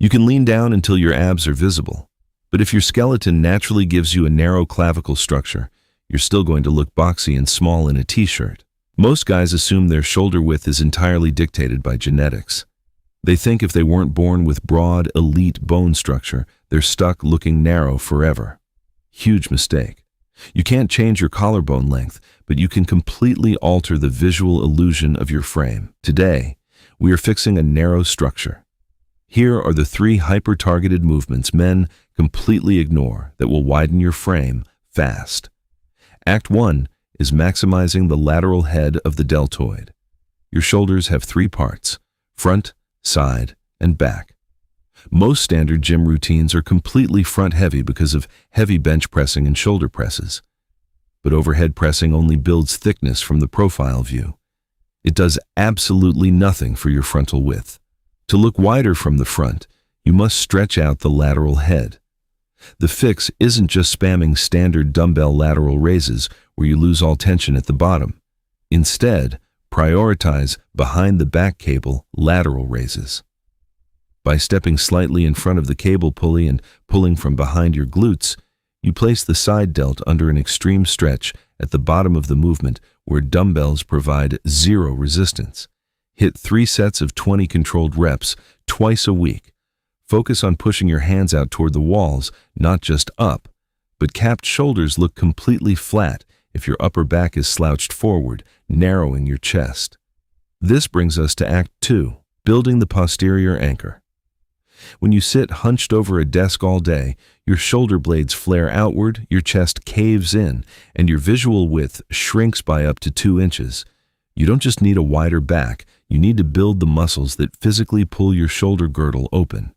You can lean down until your abs are visible, but if your skeleton naturally gives you a narrow clavicle structure, you're still going to look boxy and small in a t-shirt. Most guys assume their shoulder width is entirely dictated by genetics. They think if they weren't born with broad, elite bone structure, they're stuck looking narrow forever. Huge mistake. You can't change your collarbone length, but you can completely alter the visual illusion of your frame. Today, we are fixing a narrow structure. Here are the 3 hyper-targeted movements men completely ignore that will widen your frame fast. Act 1 is maximizing the lateral head of the deltoid. Your shoulders have 3 parts: front, side, and back. Most standard gym routines are completely front-heavy because of heavy bench pressing and shoulder presses. But overhead pressing only builds thickness from the profile view. It does absolutely nothing for your frontal width. To look wider from the front, you must stretch out the lateral head. The fix isn't just spamming standard dumbbell lateral raises where you lose all tension at the bottom. Instead, prioritize behind the back cable lateral raises. By stepping slightly in front of the cable pulley and pulling from behind your glutes, you place the side delt under an extreme stretch at the bottom of the movement where dumbbells provide 0 resistance. Hit 3 sets of 20 controlled reps twice a week. Focus on pushing your hands out toward the walls, not just up, but capped shoulders look completely flat if your upper back is slouched forward, narrowing your chest. This brings us to Act 2, building the posterior anchor. When you sit hunched over a desk all day, your shoulder blades flare outward, your chest caves in, and your visual width shrinks by up to 2 inches. You don't just need a wider back, you need to build the muscles that physically pull your shoulder girdle open.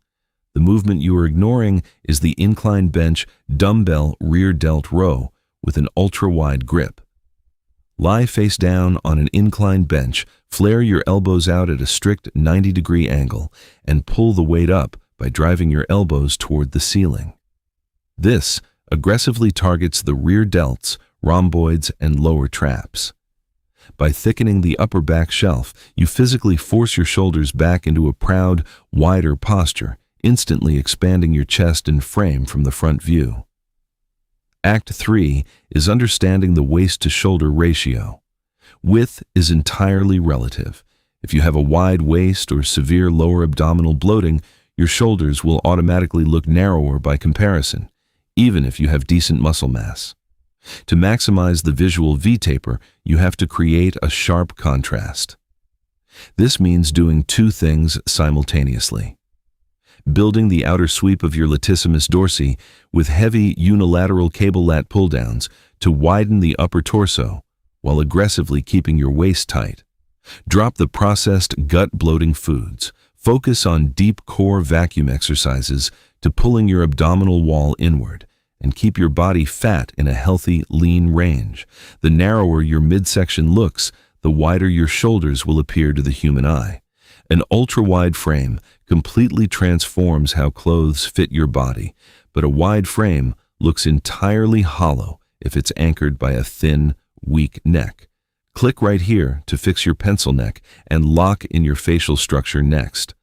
The movement you are ignoring is the incline bench dumbbell rear delt row with an ultra-wide grip. Lie face down on an incline bench, flare your elbows out at a strict 90-degree angle, and pull the weight up by driving your elbows toward the ceiling. This aggressively targets the rear delts, rhomboids, and lower traps. By thickening the upper back shelf, you physically force your shoulders back into a proud, wider posture, instantly expanding your chest and frame from the front view. Act 3 is understanding the waist-to-shoulder ratio. Width is entirely relative. If you have a wide waist or severe lower abdominal bloating, your shoulders will automatically look narrower by comparison, even if you have decent muscle mass. To maximize the visual V-taper, you have to create a sharp contrast. This means doing 2 things simultaneously. Building the outer sweep of your latissimus dorsi with heavy unilateral cable lat pull-downs to widen the upper torso, while aggressively keeping your waist tight. Drop the processed gut-bloating foods. Focus on deep core vacuum exercises to pulling your abdominal wall inward, and keep your body fat in a healthy, lean range. The narrower your midsection looks, the wider your shoulders will appear to the human eye. An ultra-wide frame completely transforms how clothes fit your body, but a wide frame looks entirely hollow if it's anchored by a thin, weak neck. Click right here to fix your pencil neck and lock in your facial structure next.